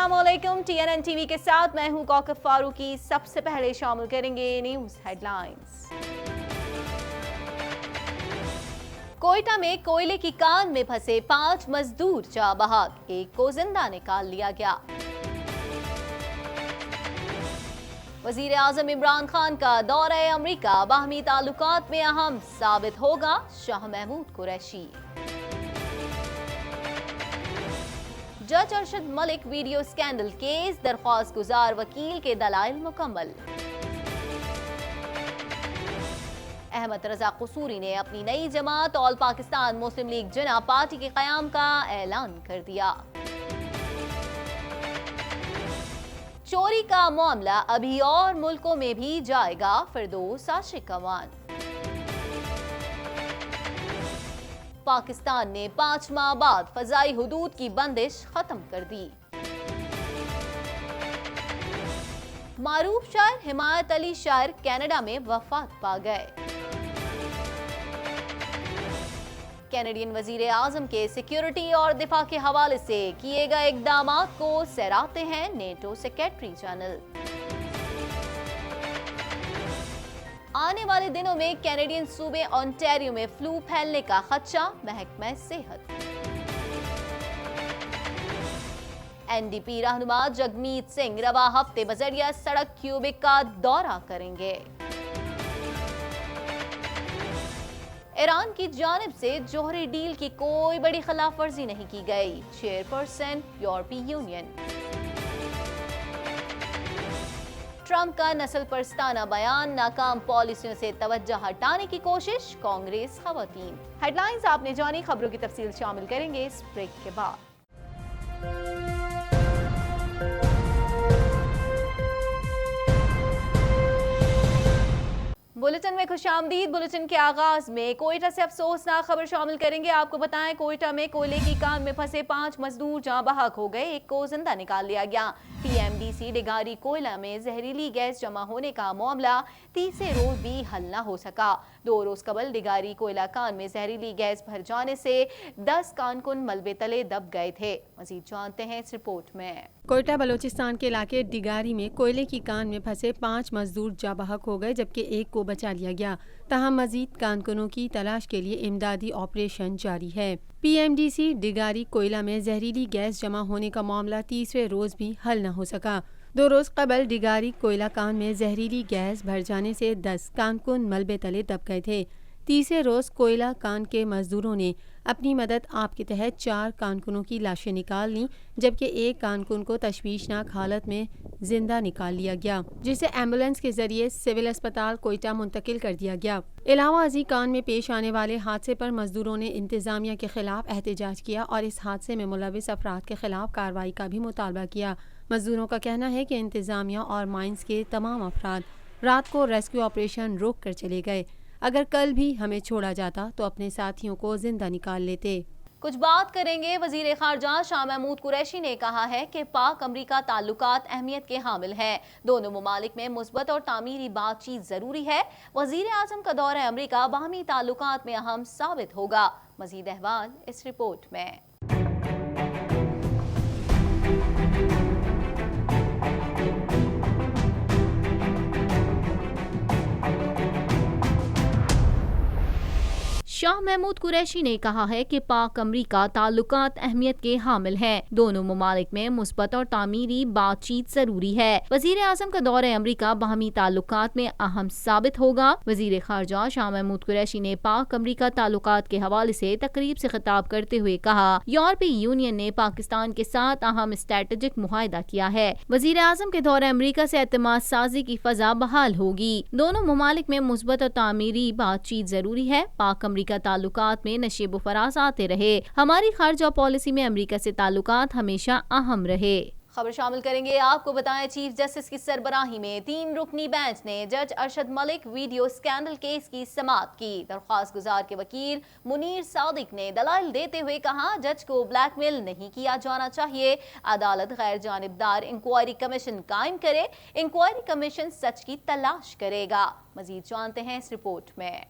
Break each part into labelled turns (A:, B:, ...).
A: अस्सलामुअलैकुम। TNN TV के साथ मैं हूं कौकब फारूकी। सबसे पहले शामिल करेंगे न्यूज हेडलाइंस। कोयटा में कोयले की कान में फंसे 5 मजदूर जा बहाक, एक को जिंदा निकाल लिया गया। वजीर आजम इमरान खान का दौरा अमरीका बाहमी ताल्लुकात में अहम साबित होगा, शाह महमूद कुरैशी। जज Arshad Malik video scandal case, दरख्वास्त गुजार वकील के दलाइल मुकम्मल। अहमद रजा कसूरी ने अपनी नई जमात ऑल पाकिस्तान मुस्लिम लीग जिन्ना पार्टी के क़याम का ऐलान कर दिया। चोरी का मामला अभी और मुल्कों में भी जाएगा, फिरदौस आशिक कमान। पाकिस्तान ने 5 माह बाद फजाई हुदूद की बंदिश खत्म कर दी। मारूफ शायर हिमायत अली शायर कनाडा में वफात पा गए। कैनेडियन वजीर आजम के सिक्योरिटी और दिफा के हवाले से किए गए इकदामात को सराहते हैं नेटो सेक्रेटरी जनरल। आने वाले दिनों में कैनेडियन सूबे ओंटारियो में फ्लू फैलने का खदशा, महकमा सेहत। NDP रहनुमा जगमीत सिंह रवा हफ्ते बजरिया सड़क क्यूबिक का दौरा करेंगे। ईरान की जानिब से जोहरी डील की कोई बड़ी खिलाफ वर्जी नहीं की गई, चेयरपर्सन यूरोपीय यूनियन। ट्रंप का नस्ल परस्ताना बयान, नाकाम पॉलिसियों से तवज्जो हटाने की कोशिश, कांग्रेस खवातीन। हेडलाइंस आपने जानी, खबरों की तफसील शामिल करेंगे इस ब्रेक के बाद। बुलेटिन में खुशामदीद। बुलेटिन के आगाज में कोयटा से अफसोसनाक खबर शामिल करेंगे। आपको बताएं, कोयटा में कोयले की कान में फंसे 5 मजदूर जाँ बहक हो गए, एक को जिंदा निकाल लिया गया। PMDC डिगारी कोयला में जहरीली गैस जमा होने का मामला तीसरे रोज भी हल न हो सका। 2 रोज कबल डिगारी कोयला कान में जहरीली गैस भर जाने से 10 कारकुन मलबे तले दब गए थे। मजीद जानते हैं इस रिपोर्ट में।
B: कोयटा बलोचिस्तान के इलाके डिगारी में कोयले की कान में फंसे 5 मजदूर जा बहक हो गए, जबकि एक को बचा लिया गया। तहम मजीद कारकुनों की तलाश के लिए इमदादी ऑपरेशन जारी है। PMDC डिगारी कोयला में जहरीली गैस जमा होने का मामला तीसरे रोज भी हल न हो सका। 2 रोज कबल डिगारी कोयला कान में जहरीली गैस भर जाने से 10 कारकुन मलबे तले दब गए थे। तीसरे रोज कोयला कान के मजदूरों ने अपनी मदद आप के तहत 4 कारकुनों की लाशें निकाल लीं, जबकि एक कारकुन को तशवीशनाक हालत में जिंदा निकाल लिया गया, जिसे एम्बुलेंस के जरिए सिविल अस्पताल कोयटा मुंतकिल कर दिया गया। इलावा अजी कान में पेश आने वाले हादसे पर मजदूरों ने इंतजामिया के खिलाफ एहतजाज किया और इस हादसे में मुलविस अफराद के खिलाफ कार्रवाई का भी मुतालबा किया। मजदूरों का कहना है कि इंतजामिया और माइंस के तमाम अफराद रात को रेस्क्यू ऑपरेशन रोक कर चले गए। अगर कल भी हमें छोड़ा जाता तो अपने साथियों को जिंदा निकाल लेते।
A: कुछ बात करेंगे। वजीर खारजा शाह महमूद कुरैशी ने कहा है कि पाक अमरीका ताल्लुकात अहमियत के हामिल हैं। दोनों ममालिक में मुस्बत और तामीरी बातचीत जरूरी है। वजीर आजम का दौरा अमरीका बाहमी ताल्लुकात में अहम साबित होगा। मजीद अहवाल इस रिपोर्ट में। शाह महमूद कुरैशी ने कहा है कि पाक अमरीका ताल्लुकात अहमियत के हामिल हैं। दोनों ममालिक में मुस्बत और तामीरी बातचीत जरूरी है। वजीर आजम का दौरा अमरीका बाहमी ताल्लुकात में अहम साबित होगा। वजीर खारजा शाह महमूद कुरैशी ने पाक अमरीका ताल्लुकात के हवाले से तकरीब से खिताब करते हुए कहा, यूरोपीय यूनियन ने पाकिस्तान के साथ अहम स्ट्रेटेजिक मुआहदा किया है। वजीर आजम के दौरा अमरीका से एतमाद साजी की फजा बहाल होगी। दोनों ममालिक में मुस्बत और तामीरी बातचीत जरूरी है। पाक अमरीका ताल्लुकात में नशीब फराज आते रहे। हमारी खारजा पॉलिसी में अमरीका से ताल्लुकात हमेशा अहम रहे। खबर शामिल करेंगे। आपको बताएं, चीफ जस्टिस की सरबराही में 3 रुकनी बेंच ने जज Arshad Malik video scandal case की समाअत की। दरख्वास्त गुजार के वकील मुनीर सादिक ने दलाइल देते हुए कहा, जज को ब्लैकमेल नहीं किया जाना चाहिए। अदालत गैर जानिबदार इंक्वायरी कमीशन कायम करे। इंक्वायरी कमीशन सच की तलाश करेगा। मजीद जानते हैं इस रिपोर्ट में।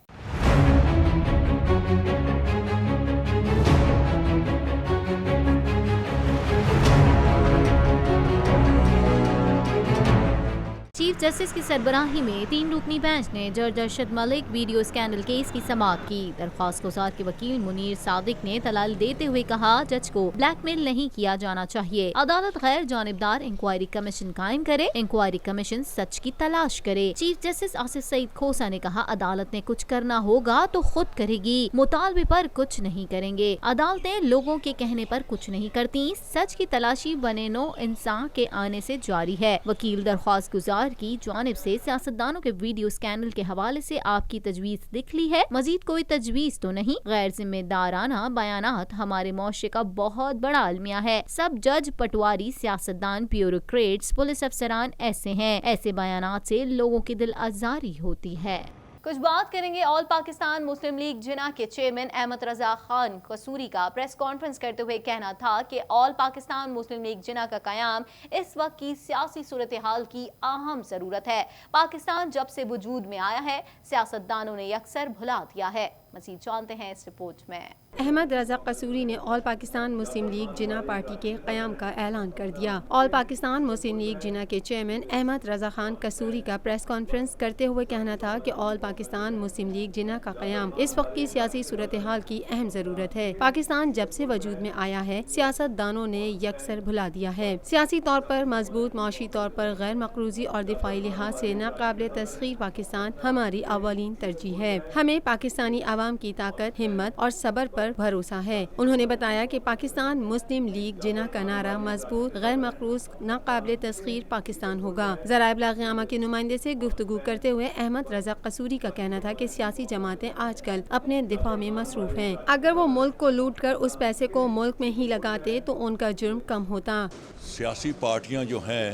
A: چیف جسٹس کی سربراہی میں 3 رکنی بینچ نے جج Arshad Malik video scandal case کی سماعت کی۔ درخواست گزار کے وکیل منیر صادق نے دلائل دیتے ہوئے کہا جج کو بلیک میل نہیں کیا جانا چاہیے، عدالت غیر جانبدار انکوائری کمیشن قائم کرے، انکوائری کمیشن سچ کی تلاش کرے۔ چیف جسٹس آصف سعید کھوسہ نے کہا عدالت نے کچھ کرنا ہوگا تو خود کرے گی، مطالبے پر کچھ نہیں کریں گے، عدالتیں لوگوں کے کہنے پر کچھ نہیں کرتی، سچ کی تلاشی بنے نو انسان کے آنے سے جاری ہے۔ وکیل درخواست گزار کی جانب سے سیاستدانوں کے ویڈیو اسکینڈل کے حوالے سے آپ کی تجویز لکھ لی ہے، مزید کوئی تجویز تو نہیں۔ غیر ذمہ دارانہ بیانات ہمارے معاشرے کا بہت بڑا المیہ ہے، سب جج، پٹواری، سیاستدان، بیوروکریٹس، پولیس افسران ایسے ہیں، ایسے بیانات سے لوگوں کی دل آزاری ہوتی ہے۔ کچھ بات کریں گے آل پاکستان مسلم لیگ جناح کے چیئرمین احمد رضا خان قصوری کا پریس کانفرنس کرتے ہوئے کہنا تھا کہ آل پاکستان مسلم لیگ جناح کا قیام اس وقت کی سیاسی صورتحال کی اہم ضرورت ہے۔ پاکستان جب سے وجود میں آیا ہے سیاستدانوں نے یکسر بھلا دیا ہے۔ مزید جانتے ہیں اس رپورٹ میں۔
B: احمد رضا قصوری نے آل پاکستان مسلم لیگ جناح پارٹی کے قیام کا اعلان کر دیا۔ آل پاکستان مسلم لیگ جناح کے چیئرمین احمد رضا خان قصوری کا پریس کانفرنس کرتے ہوئے کہنا تھا کہ آل پاکستان مسلم لیگ جناح کا قیام اس وقت کی سیاسی صورتحال کی اہم ضرورت ہے۔ پاکستان جب سے وجود میں آیا ہے سیاست دانوں نے یکسر بھلا دیا ہے، سیاسی طور پر مضبوط، معاشی طور پر غیر مقروضی اور دفاعی لحاظ سے ناقابل تسخیر پاکستان ہماری اولین ترجیح ہے۔ ہمیں پاکستانی عوام کی طاقت، ہمت اور صبر پر بھروسہ ہے۔ انہوں نے بتایا کہ پاکستان مسلم لیگ جناح کا نعرہ مضبوط، غیر مقروض، ناقابل تسخیر پاکستان ہوگا۔ ذرائع ابلاغ عامہ کے نمائندے سے گفتگو کرتے ہوئے احمد رضا قصوری کا کہنا تھا کہ سیاسی جماعتیں آج کل اپنے دفاع میں مصروف ہیں، اگر وہ ملک کو لوٹ کر اس پیسے کو ملک میں ہی لگاتے تو ان کا جرم کم ہوتا۔
C: سیاسی پارٹیاں جو ہیں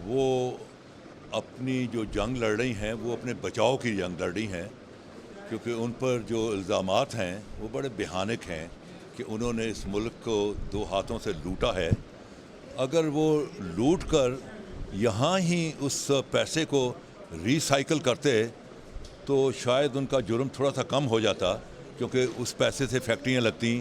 C: وہ اپنی جو جنگ لڑ رہی ہیں وہ اپنے بچاؤ کی جنگ لڑ رہی ہیں، کیونکہ ان پر جو الزامات ہیں وہ بڑے بھیانک ہیں کہ انہوں نے اس ملک کو 2 ہاتھوں سے لوٹا ہے۔ اگر وہ لوٹ کر یہاں ہی اس پیسے کو ری سائیکل کرتے تو شاید ان کا جرم تھوڑا سا کم ہو جاتا، کیونکہ اس پیسے سے فیکٹریاں لگتی،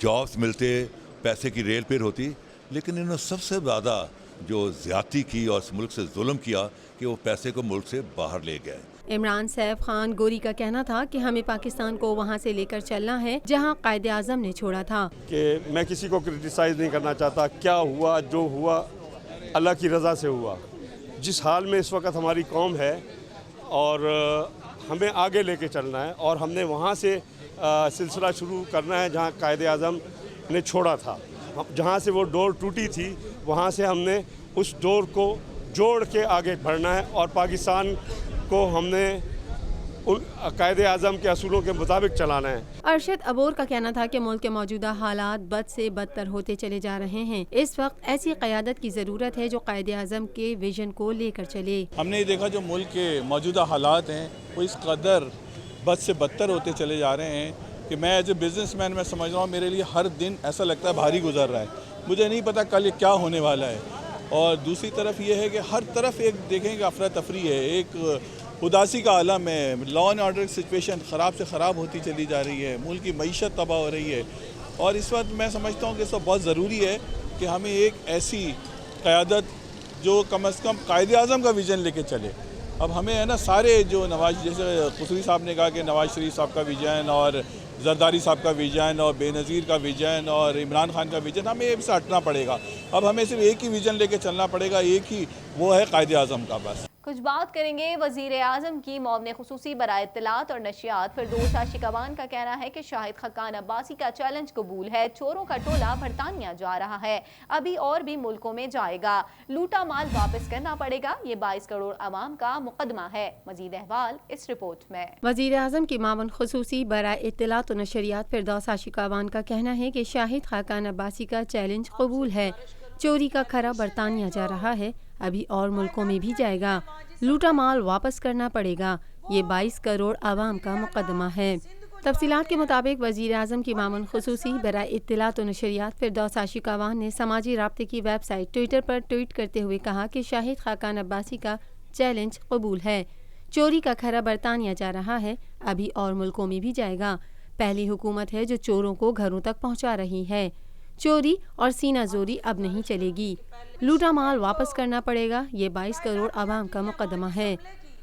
C: جابس ملتے، پیسے کی ریل پیر ہوتی۔ لیکن انہوں نے سب سے زیادہ جو زیادتی کی اور اس ملک سے ظلم کیا کہ وہ پیسے کو ملک سے باہر لے گئے۔
B: عمران سیف خان گوری کا کہنا تھا کہ ہمیں پاکستان کو وہاں سے لے کر چلنا ہے جہاں قائد اعظم نے چھوڑا تھا۔
D: کہ میں کسی کو کرٹیسائز نہیں کرنا چاہتا، کیا ہوا جو ہوا اللہ کی رضا سے ہوا۔ جس حال میں اس وقت ہماری قوم ہے اور ہمیں آگے لے کے چلنا ہے، اور ہم نے وہاں سے سلسلہ شروع کرنا ہے جہاں قائد اعظم نے چھوڑا تھا، جہاں سے وہ ڈور ٹوٹی تھی وہاں سے ہم نے اس ڈور کو جوڑ کے آگے بڑھنا ہے، اور پاکستان کو ہم نے قائد اعظم کے اصولوں کے مطابق چلانا ہے۔
B: ارشد ابور کا کہنا تھا کہ ملک کے موجودہ حالات بد سے بدتر ہوتے چلے جا رہے ہیں، اس وقت ایسی قیادت کی ضرورت ہے جو قائد اعظم کے ویژن کو لے کر چلے۔
E: ہم نے یہ دیکھا جو ملک کے موجودہ حالات ہیں وہ اس قدر بد سے بدتر ہوتے چلے جا رہے ہیں کہ میں ایز اے بزنس مین میں سمجھ رہا ہوں میرے لیے ہر دن ایسا لگتا ہے بھاری گزر رہا ہے، مجھے نہیں پتا کل یہ کیا ہونے والا ہے۔ اور دوسری طرف یہ ہے کہ ہر طرف ایک دیکھیں کہ افراتفری ہے، ایک اداسی کا عالم ہے، لا اینڈ آرڈر کی سچویشن خراب سے خراب ہوتی چلی جا رہی ہے، ملک کی معیشت تباہ ہو رہی ہے، اور اس وقت میں سمجھتا ہوں کہ اس وقت بہت ضروری ہے کہ ہمیں ایک ایسی قیادت جو کم از کم قائد اعظم کا ویژن لے کے چلے۔ اب ہمیں ہے نا سارے جو نواز، جیسے قصوری صاحب نے کہا کہ نواز شریف صاحب کا ویژن اور زرداری صاحب کا ویژن اور بے نظیر کا ویژن اور عمران خان کا ویژن، ہمیں یہ سے ہٹنا پڑے گا۔ اب ہمیں صرف ایک ہی ویژن لے کے چلنا پڑے گا، ایک ہی، وہ ہے قائد اعظم کا بس۔
A: کچھ بات کریں گے وزیر اعظم کی معاون خصوصی برائے اطلاعات اور نشریات فردوس عاشقوان کا کہنا ہے کہ شاہد خاقان عباسی کا چیلنج قبول ہے، چوروں کا ٹولہ برطانیہ جا رہا ہے، ابھی اور بھی ملکوں میں جائے گا، لوٹا مال واپس کرنا پڑے گا، یہ 22 کروڑ عوام کا مقدمہ ہے۔ مزید احوال اس رپورٹ میں۔
B: وزیر اعظم کی معاون خصوصی برائے اطلاعات و نشریات فردوس عاشقوان کا کہنا ہے کہ شاہد خاقان عباسی کا چیلنج قبول ہے، چوری کا کھرا برطانیہ جا رہا ہے، ابھی اور ملکوں میں بھی جائے گا، لوٹا مال واپس کرنا پڑے گا، یہ 22 کروڑ عوام کا مقدمہ ہے۔ تفصیلات کے مطابق وزیر اعظم کی معاون خصوصی برائے اطلاعات و نشریات فردوس عاشقوان نے سماجی رابطے کی ویب سائٹ ٹویٹر پر ٹویٹ کرتے ہوئے کہا کہ شاہد خاقان عباسی کا چیلنج قبول ہے، چوری کا کھرا برطانیہ جا رہا ہے، ابھی اور ملکوں میں بھی جائے گا، پہلی حکومت ہے جو چوروں کو گھروں تک پہنچا رہی ہے، चोरी और सीना जोरी अब नहीं चलेगी। लूटा माल वापस करना पड़ेगा, ये 22 करोड़ आवाम का मुकदमा है।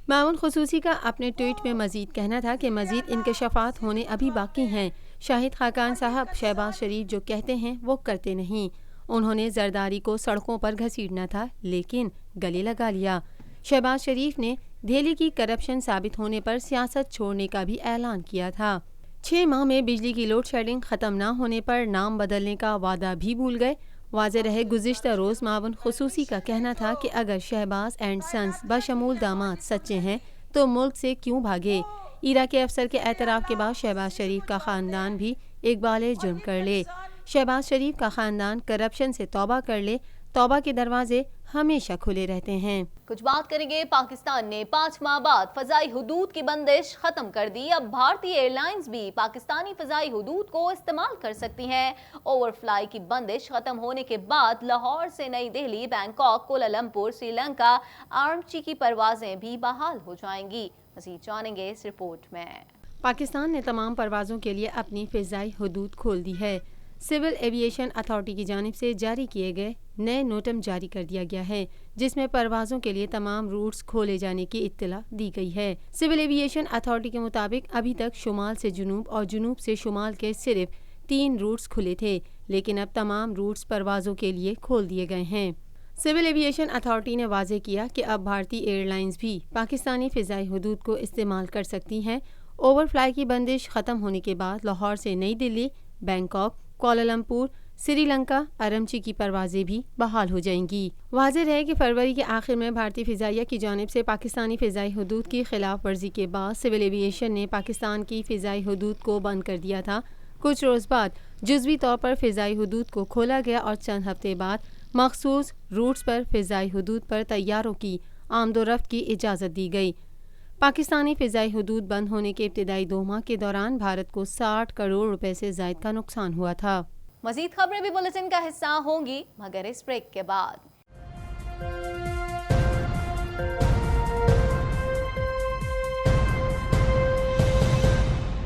B: मामून खुसूसी का अपने ट्वीट में मजीद कहना था कि मजीद इंकशाफात होने अभी बाकी हैं। शाहिद खाकान साहब शहबाज शरीफ जो कहते हैं वो करते नहीं। उन्होंने जरदारी को सड़कों पर घसीटना था लेकिन गले लगा लिया। शहबाज शरीफ ने दिल्ली की करप्शन साबित होने पर सियासत छोड़ने का भी ऐलान किया था। 6 माह में बिजली की लोड शेडिंग ख़त्म न होने पर नाम बदलने का वादा भी भूल गए। वाज़ेह रहे गुज़िश्ता रोज़ मावन खुसूसी का कहना था कि अगर शहबाज एंड सन्स बशमूल दामाद सच्चे हैं तो मुल्क से क्यों भागे। ईरा के अफसर के एतराफ़ के बाद शहबाज शरीफ का ख़ानदान भी इकबाल जुर्म कर ले। शहबाज शरीफ का ख़ानदान करप्शन से तौबा कर ले, तौबा के दरवाजे हमेशा खुले रहते हैं।
A: कुछ बात करेंगे, पाकिस्तान ने 5 माह बाद फ़ज़ाई हुदूद की बंदिश ख़त्म कर दी। अब भारतीय एयरलाइंस भी पाकिस्तानी फ़ज़ाई हुदूद को इस्तेमाल कर सकती हैं। ओवरफ्लाई की बंदिश ख़त्म होने के बाद लाहौर से नई दिल्ली, बैंकॉक, कोलालमपुर, श्रीलंका, आरामची की परवाज़ें भी बहाल हो जाएंगी। मज़ीद जानेंगे इस रिपोर्ट में।
B: पाकिस्तान ने तमाम परवाज़ों के लिए अपनी फ़िज़ाई हुदूद खोल दी है। सिविल एविएशन अथॉरिटी की जानिब से जारी किए गए नए नोटम जारी कर दिया गया है जिसमें परवाज़ों के लिए तमाम रूट्स खोले जाने की इत्तला दी गई है। सिविल एविएशन अथॉरिटी के मुताबिक अभी तक शुमाल से जुनूब और जुनूब से शुमाल के सिर्फ 3 रूट्स खुले थे, लेकिन अब तमाम रूट्स परवाज़ों के लिए खोल दिए गए हैं। सिविल एविएशन अथॉरिटी ने वाज़ेह किया कि अब भारतीय एयरलाइंस भी पाकिस्तानी फ़िज़ाई हुदूद को इस्तेमाल कर सकती हैं। ओवरफ्लाई की बंदिश ख़त्म होने के बाद लाहौर से नई दिल्ली, बैंकॉक, कोलालमपुर, श्रीलंका, आरामची की परवाज़ें भी बहाल हो जाएंगी। वाज़ेह रहे कि फरवरी के आखिर में भारतीय फ़िज़ाइया की जानिब से पाकिस्तानी फ़िज़ाई हुदूद की खिलाफ वर्जी के बाद सिविल एविएशन ने पाकिस्तान की फ़िज़ाई हुदूद को बंद कर दिया था। कुछ रोज़ बाद जुज़वी तौर पर फ़िज़ाई हुदूद को खोला गया और चंद हफ्ते बाद मखसूस रूट्स पर फ़िज़ाई हुदूद पर तैयारों की आमदोरफ्त की इजाज़त दी गई। पाकिस्तानी फ़िज़ाई हुदूद बंद होने के इब्तिदाई 2 माह के दौरान भारत को 60 करोड़ रुपए से ज़ायद का नुकसान हुआ था।
A: मज़ीद खबरें भी बुलेटिन का हिस्सा होंगी मगर इस ब्रेक के बाद।